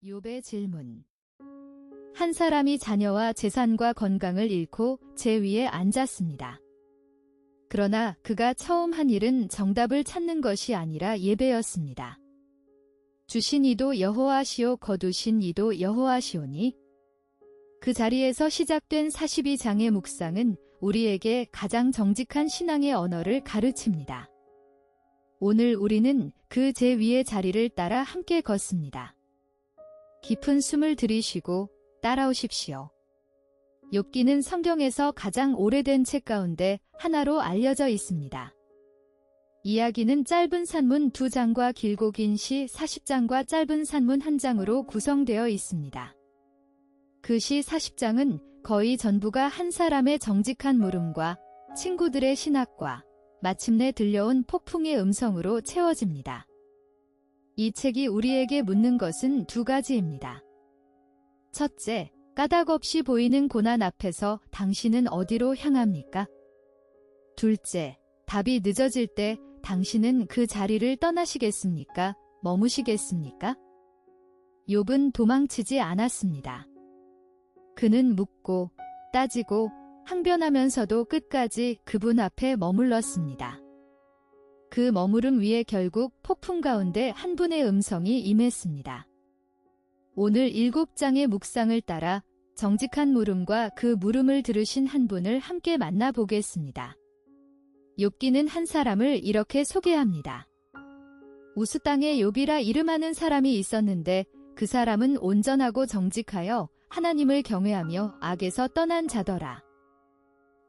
욥의 질문. 한 사람이 자녀와 재산과 건강을 잃고 제 위에 앉았습니다. 그러나 그가 처음 한 일은 정답을 찾는 것이 아니라 예배였습니다. 주신 이도 여호와시오 거두신 이도 여호와시오니. 그 자리에서 시작된 42장의 묵상은 우리에게 가장 정직한 신앙의 언어를 가르칩니다. 오늘 우리는 그 제 위의 자리를 따라 함께 걷습니다. 깊은 숨을 들이쉬고 따라오십시오. 욥기는 성경에서 가장 오래된 책 가운데 하나로 알려져 있습니다. 이야기는 짧은 산문 2장과 길고 긴 시 40장과 짧은 산문 1장으로 구성되어 있습니다. 그 시 40장은 거의 전부가 한 사람의 정직한 물음과 친구들의 신학과 마침내 들려온 폭풍의 음성으로 채워집니다. 이 책이 우리에게 묻는 것은 두 가지입니다. 첫째, 까닭 없이 보이는 고난 앞에서 당신은 어디로 향합니까? 둘째, 답이 늦어질 때 당신은 그 자리를 떠나시겠습니까? 머무시겠습니까? 욥은 도망치지 않았습니다. 그는 묻고 따지고 항변하면서도 끝까지 그분 앞에 머물렀습니다. 그 머무름 위에 결국 폭풍 가운데 한 분의 음성이 임했습니다. 오늘 7장의 묵상을 따라 정직한 물음과 그 물음을 들으신 한 분을 함께 만나보겠습니다. 욥기는 한 사람을 이렇게 소개합니다. 우스 땅에 욥이라 이름하는 사람이 있었는데 그 사람은 온전하고 정직하여 하나님을 경외하며 악에서 떠난 자더라.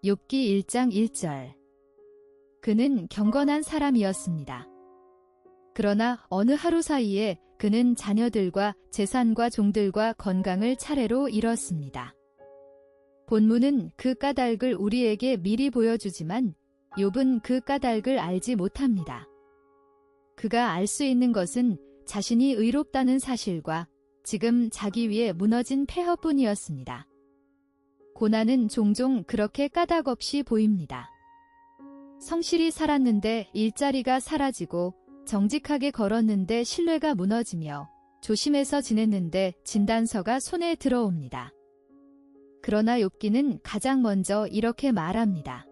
욥기 1장 1절. 그는 경건한 사람이었습니다. 그러나 어느 하루 사이에 그는 자녀들과 재산과 종들과 건강을 차례로 잃었습니다. 본문은 그 까닭을 우리에게 미리 보여주지만 욥은 그 까닭을 알지 못합니다. 그가 알 수 있는 것은 자신이 의롭다는 사실과 지금 자기 위에 무너진 폐허뿐이었습니다. 고난은 종종 그렇게 까닭 없이 보입니다. 성실히 살았는데 일자리가 사라지고 정직하게 걸었는데 신뢰가 무너지며 조심해서 지냈는데 진단서가 손에 들어옵니다. 그러나 욥기는 가장 먼저 이렇게 말합니다.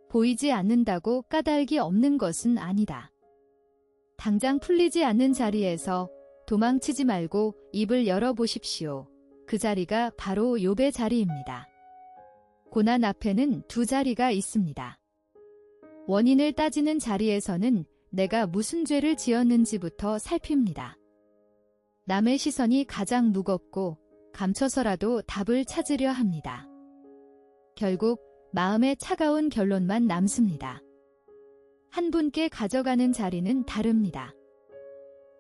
보이지 않는다고 까닭이 없는 것은 아니다. 당장 풀리지 않는 자리에서 도망치지 말고 입을 열어보십시오. 그 자리가 바로 욥의 자리입니다. 고난 앞에는 두 자리가 있습니다. 원인을 따지는 자리에서는 내가 무슨 죄를 지었는지부터 살핍니다. 남의 시선이 가장 무겁고 감춰서라도 답을 찾으려 합니다. 결국 마음에 차가운 결론만 남습니다. 한 분께 가져가는 자리는 다릅니다.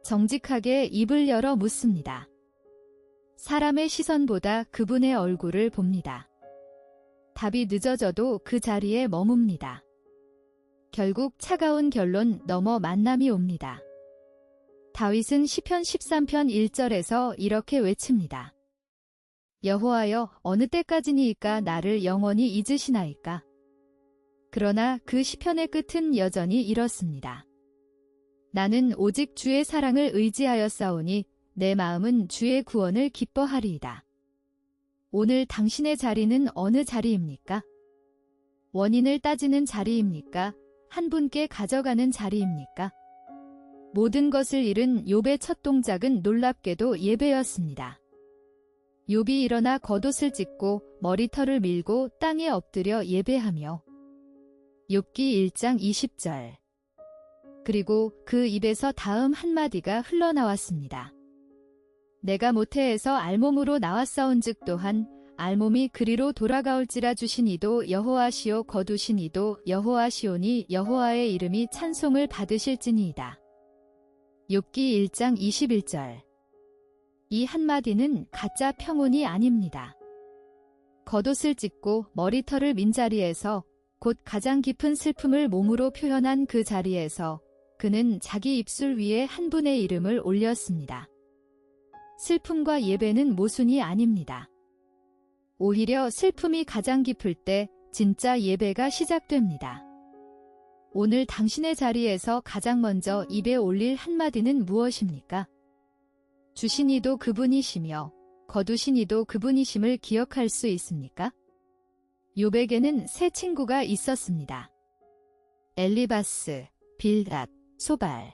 정직하게 입을 열어 묻습니다. 사람의 시선보다 그분의 얼굴을 봅니다. 답이 늦어져도 그 자리에 머뭅니다. 결국 차가운 결론 넘어 만남이 옵니다. 다윗은 시편 13편 1절에서 이렇게 외칩니다. 여호와여 어느 때까지니이까 나를 영원히 잊으시나이까? 그러나 그 시편의 끝은 여전히 이렇습니다. 나는 오직 주의 사랑을 의지하였사오니 내 마음은 주의 구원을 기뻐하리이다. 오늘 당신의 자리는 어느 자리입니까? 원인을 따지는 자리입니까? 한 분께 가져가는 자리입니까? 모든 것을 잃은 욥의 첫 동작은 놀랍게도 예배였습니다. 욥이 일어나 겉옷을 찢고 머리털을 밀고 땅에 엎드려 예배하며 욥기 1장 20절. 그리고 그 입에서 다음 한마디가 흘러나왔습니다. 내가 모태에서 알몸으로 나왔사온즉 또한 알몸이 그리로 돌아가올지라 주신 이도 여호와시오 거두신 이도 여호와시오니 여호와의 이름이 찬송을 받으실지니이다. 욥기 1장 21절. 이 한마디는 가짜 평온이 아닙니다. 겉옷을 찢고 머리털을 민 자리에서 곧 가장 깊은 슬픔을 몸으로 표현한 그 자리에서 그는 자기 입술 위에 한 분의 이름을 올렸습니다. 슬픔과 예배는 모순이 아닙니다. 오히려 슬픔이 가장 깊을 때 진짜 예배가 시작됩니다. 오늘 당신의 자리에서 가장 먼저 입에 올릴 한마디는 무엇입니까? 주신 이도 그분이시며 거두신 이도 그분이심을 기억할 수 있습니까? 욥에게는 세 친구가 있었습니다. 엘리바스, 빌닷, 소발.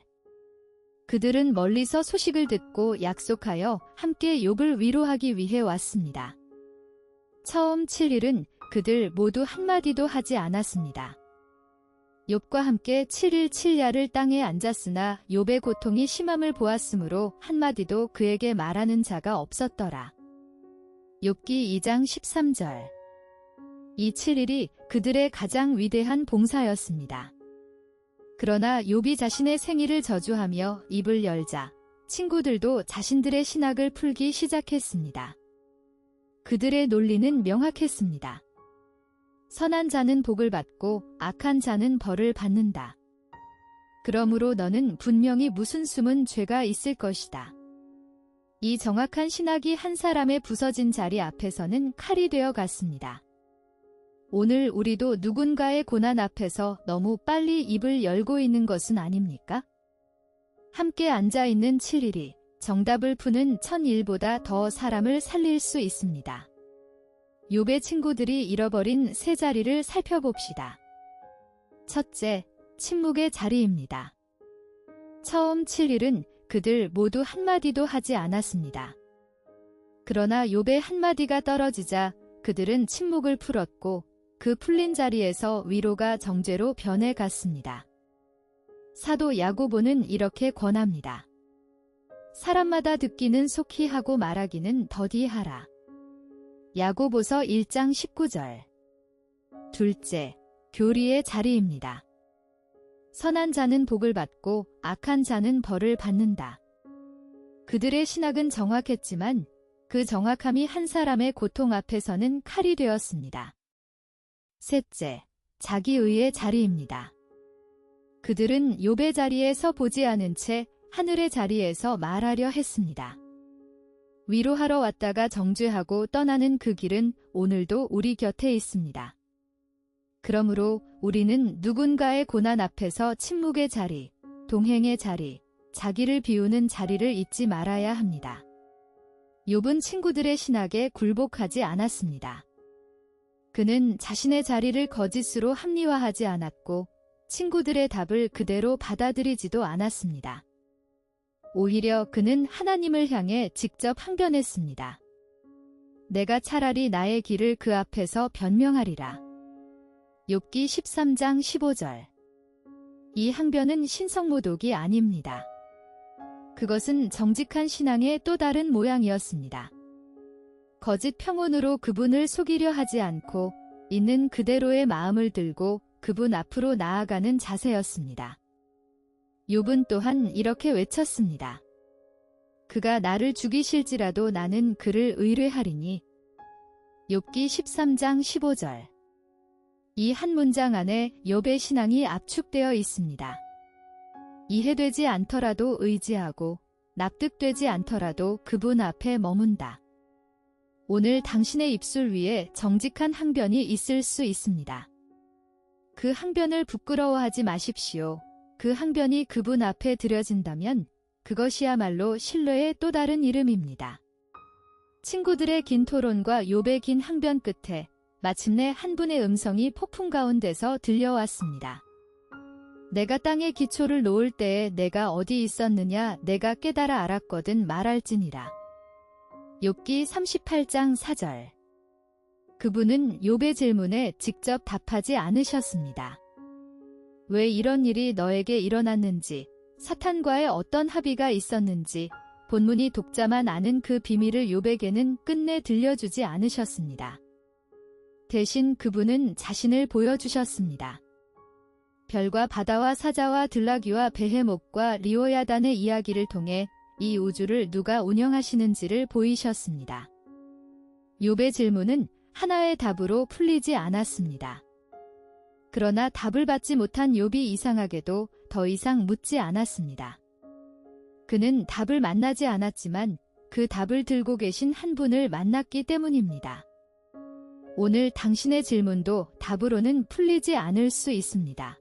그들은 멀리서 소식을 듣고 약속하여 함께 욥을 위로하기 위해 왔습니다. 처음 7일은 그들 모두 한마디도 하지 않았습니다. 욥과 함께 7일 7야를 땅에 앉았으나 욥의 고통이 심함을 보았으므로 한마디도 그에게 말하는 자가 없었더라. 욥기 2장 13절. 이 7일이 그들의 가장 위대한 봉사였습니다. 그러나 욥이 자신의 생일을 저주하며 입을 열자 친구들도 자신들의 신학을 풀기 시작했습니다. 그들의 논리는 명확했습니다. 선한 자는 복을 받고 악한 자는 벌을 받는다. 그러므로 너는 분명히 무슨 숨은 죄가 있을 것이다. 이 정확한 신학이 한 사람의 부서진 자리 앞에서는 칼이 되어 갔습니다. 오늘 우리도 누군가의 고난 앞에서 너무 빨리 입을 열고 있는 것은 아닙니까? 함께 앉아있는 7일이 정답을 푸는 1000일보다 더 사람을 살릴 수 있습니다. 욥의 친구들이 잃어버린 세 자리를 살펴봅시다. 첫째, 침묵의 자리입니다. 처음 7일은 그들 모두 한마디도 하지 않았습니다. 그러나 욥의 한마디가 떨어지자 그들은 침묵을 풀었고 그 풀린 자리에서 위로가 정죄로 변해갔습니다. 사도 야고보는 이렇게 권합니다. 사람마다 듣기는 속히 하고 말하기는 더디 하라. 야고보서 1장 19절. 둘째, 교리의 자리입니다. 선한 자는 복을 받고 악한 자는 벌을 받는다. 그들의 신학은 정확했지만 그 정확함이 한 사람의 고통 앞에서는 칼이 되었습니다. 셋째, 자기의의 자리입니다. 그들은 욥의 자리에 서 보지 않은 채 하늘의 자리에서 말하려 했습니다. 위로하러 왔다가 정죄하고 떠나는 그 길은 오늘도 우리 곁에 있습니다. 그러므로 우리는 누군가의 고난 앞에서 침묵의 자리, 동행의 자리, 자기를 비우는 자리를 잊지 말아야 합니다. 욥은 친구들의 신학에 굴복하지 않았습니다. 그는 자신의 자리를 거짓으로 합리화하지 않았고 친구들의 답을 그대로 받아들이지도 않았습니다. 오히려 그는 하나님을 향해 직접 항변했습니다. 내가 차라리 나의 길을 그 앞에서 변명하리라. 욥기 13장 15절. 이 항변은 신성모독이 아닙니다. 그것은 정직한 신앙의 또 다른 모양이었습니다. 거짓 평온으로 그분을 속이려 하지 않고 있는 그대로의 마음을 들고 그분 앞으로 나아가는 자세였습니다. 욥은 또한 이렇게 외쳤습니다. 그가 나를 죽이실지라도 나는 그를 의뢰하리니. 욥기 13장 15절. 이 한 문장 안에 욥의 신앙이 압축되어 있습니다. 이해되지 않더라도 의지하고 납득되지 않더라도 그분 앞에 머문다. 오늘 당신의 입술 위에 정직한 항변이 있을 수 있습니다. 그 항변을 부끄러워하지 마십시오. 그 항변이 그분 앞에 드려진다면 그것이야말로 신뢰의 또 다른 이름입니다. 친구들의 긴 토론과 욥의 긴 항변 끝에 마침내 한 분의 음성이 폭풍 가운데서 들려왔습니다. 내가 땅에 기초를 놓을 때에 내가 어디 있었느냐 내가 깨달아 알았거든 말할지니라. 욥기 38장 4절. 그분은 욥의 질문에 직접 답하지 않으셨습니다. 왜 이런 일이 너에게 일어났는지, 사탄과의 어떤 합의가 있었는지, 본문이 독자만 아는 그 비밀을 욥에게는 끝내 들려주지 않으셨습니다. 대신 그분은 자신을 보여주셨습니다. 별과 바다와 사자와 들나귀와 베헤목과 리오야단의 이야기를 통해 이 우주를 누가 운영하시는지를 보이셨습니다. 욥의 질문은 하나의 답으로 풀리지 않았습니다. 그러나 답을 받지 못한 욥이 이상하게도 더 이상 묻지 않았습니다. 그는 답을 만나지 않았지만 그 답을 들고 계신 한 분을 만났기 때문입니다. 오늘 당신의 질문도 답으로는 풀리지 않을 수 있습니다.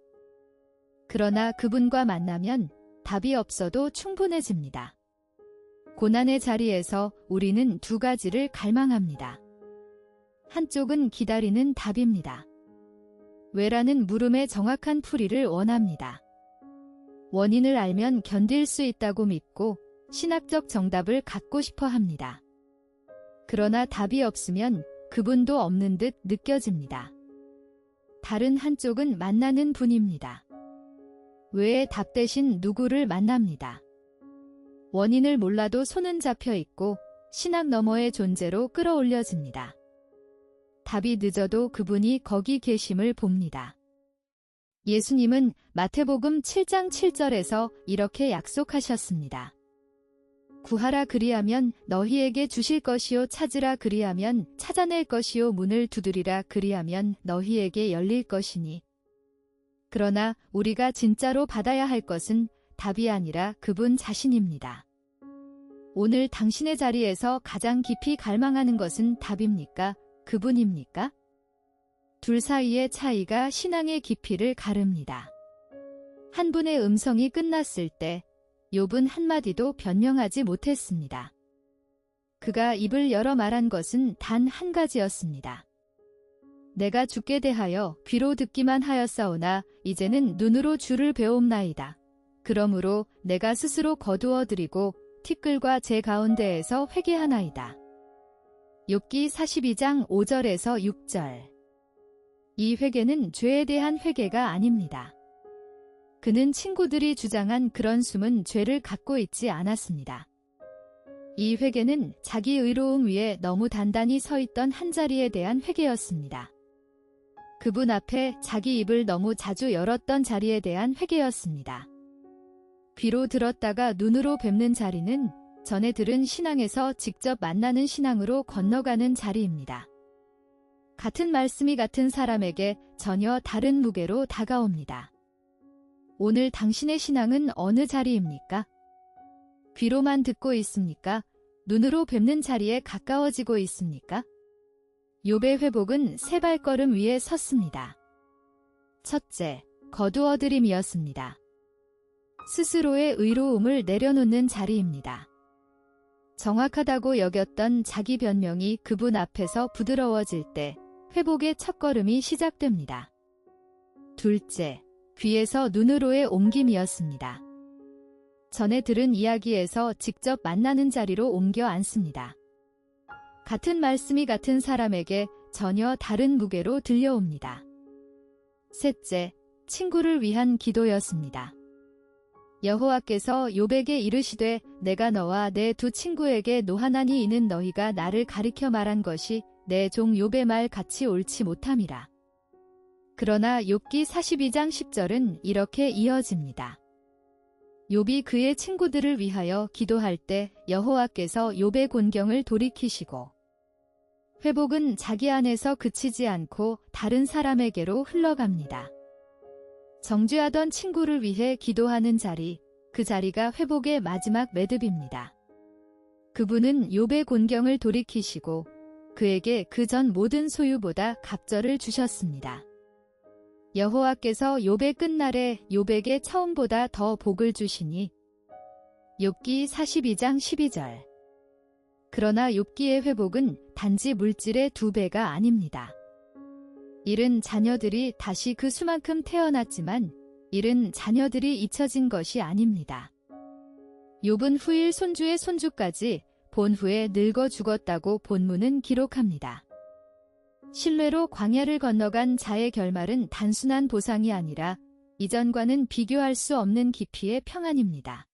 그러나 그분과 만나면 답이 없어도 충분해집니다. 고난의 자리에서 우리는 두 가지를 갈망합니다. 한쪽은 기다리는 답입니다. 왜라는 물음의 정확한 풀이를 원합니다. 원인을 알면 견딜 수 있다고 믿고 신학적 정답을 갖고 싶어 합니다. 그러나 답이 없으면 그분도 없는 듯 느껴집니다. 다른 한쪽은 만나는 분입니다. 왜의 답 대신 누구를 만납니다. 원인을 몰라도 손은 잡혀 있고 신학 너머의 존재로 끌어올려집니다. 답이 늦어도 그분이 거기 계심을 봅니다. 예수님은 마태복음 7장 7절에서 이렇게 약속하셨습니다. 구하라 그리하면 너희에게 주실 것이요 찾으라 그리하면 찾아낼 것이요 문을 두드리라 그리하면 너희에게 열릴 것이니. 그러나 우리가 진짜로 받아야 할 것은 답이 아니라 그분 자신입니다. 오늘 당신의 자리에서 가장 깊이 갈망하는 것은 답입니까? 그분입니까? 둘 사이의 차이가 신앙의 깊이를 가릅니다. 한 분의 음성이 끝났을 때 욥은 한마디도 변명하지 못했습니다. 그가 입을 열어 말한 것은 단 한 가지였습니다. 내가 주께 대하여 귀로 듣기만 하였사오나 이제는 눈으로 주를 배움나이다. 그러므로 내가 스스로 거두어 드리고 티끌과 제 가운데에서 회개하나이다. 욥기 42장 5절에서 6절. 이 회개는 죄에 대한 회개가 아닙니다. 그는 친구들이 주장한 그런 숨은 죄를 갖고 있지 않았습니다. 이 회개는 자기 의로움 위에 너무 단단히 서 있던 한자리에 대한 회개였습니다. 그분 앞에 자기 입을 너무 자주 열었던 자리에 대한 회개였습니다. 귀로 들었다가 눈으로 뵙는 자리는 전에 들은 신앙에서 직접 만나는 신앙으로 건너가는 자리입니다. 같은 말씀이 같은 사람에게 전혀 다른 무게로 다가옵니다. 오늘 당신의 신앙은 어느 자리입니까? 귀로만 듣고 있습니까? 눈으로 뵙는 자리에 가까워지고 있습니까? 욥의 회복은 세 발걸음 위에 섰습니다. 첫째, 거두어드림이었습니다. 스스로의 의로움을 내려놓는 자리입니다. 정확하다고 여겼던 자기 변명이 그분 앞에서 부드러워질 때 회복의 첫걸음이 시작됩니다. 둘째, 귀에서 눈으로의 옮김이었습니다. 전에 들은 이야기에서 직접 만나는 자리로 옮겨 앉습니다. 같은 말씀이 같은 사람에게 전혀 다른 무게로 들려옵니다. 셋째, 친구를 위한 기도였습니다. 여호와께서 욥에게 이르시되 내가 너와 내 두 친구에게 노하나니 이는 너희가 나를 가리켜 말한 것이 내 종 욥의 말 같이 옳지 못함이라. 그러나 욥기 42장 10절은 이렇게 이어집니다. 욥이 그의 친구들을 위하여 기도할 때 여호와께서 욥의 곤경을 돌이키시고 회복은 자기 안에서 그치지 않고 다른 사람에게로 흘러갑니다. 정죄하던 친구를 위해 기도하는 자리, 그 자리가 회복의 마지막 매듭입니다. 그분은 욥의 곤경을 돌이키시고 그에게 그 전 모든 소유보다 갑절을 주셨습니다. 여호와께서 욥의 끝날에 욥에게 처음보다 더 복을 주시니. 욥기 42장 12절. 그러나 욥기의 회복은 단지 물질의 2배가 아닙니다. 잃은 자녀들이 다시 그 수만큼 태어났지만 잃은 자녀들이 잊혀진 것이 아닙니다. 욥은 후일 손주의 손주까지 본 후에 늙어 죽었다고 본문은 기록합니다. 신뢰로 광야를 건너간 자의 결말은 단순한 보상이 아니라 이전과는 비교할 수 없는 깊이의 평안입니다.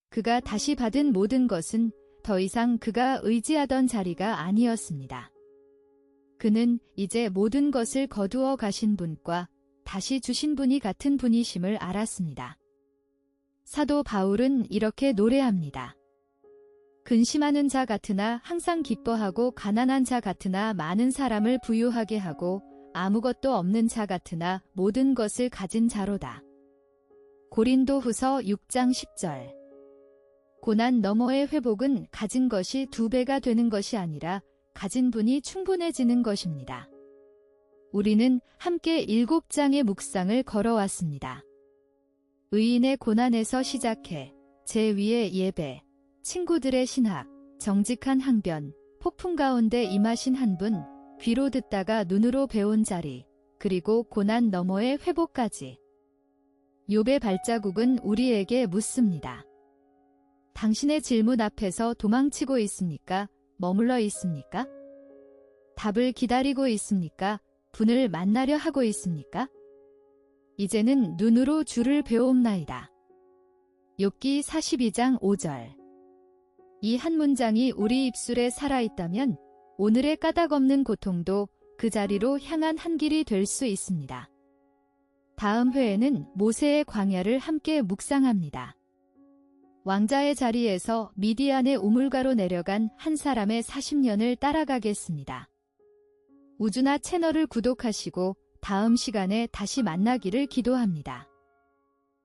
그가 다시 받은 모든 것은 더 이상 그가 의지하던 자리가 아니었습니다. 그는 이제 모든 것을 거두어 가신 분과 다시 주신 분이 같은 분이심을 알았습니다. 사도 바울은 이렇게 노래합니다. 근심하는 자 같으나 항상 기뻐하고 가난한 자 같으나 많은 사람을 부유하게 하고 아무것도 없는 자 같으나 모든 것을 가진 자로다. 고린도후서 6장 10절. 고난 너머의 회복은 가진 것이 2배가 되는 것이 아니라 가진 분이 충분해지는 것입니다. 우리는 함께 7장의 묵상을 걸어왔습니다. 의인의 고난에서 시작해 제 위의 예배, 친구들의 신학, 정직한 항변, 폭풍 가운데 임하신 한 분, 귀로 듣다가 눈으로 배운 자리, 그리고 고난 너머의 회복까지. 욥의 발자국은 우리에게 묻습니다. 당신의 질문 앞에서 도망치고 있습니까? 머물러 있습니까? 답을 기다리고 있습니까? 분을 만나려 하고 있습니까? 이제는 눈으로 주를 배움나이다. 욥기 42장 5절. 이 한 문장이 우리 입술에 살아있다면 오늘의 까닭 없는 고통도 그 자리로 향한 한 길이 될 수 있습니다. 다음 회에는 모세의 광야를 함께 묵상합니다. 왕자의 자리에서 미디안의 우물가로 내려간 한 사람의 40년을 따라가겠습니다. 우주나 채널을 구독하시고 다음 시간에 다시 만나기를 기도합니다.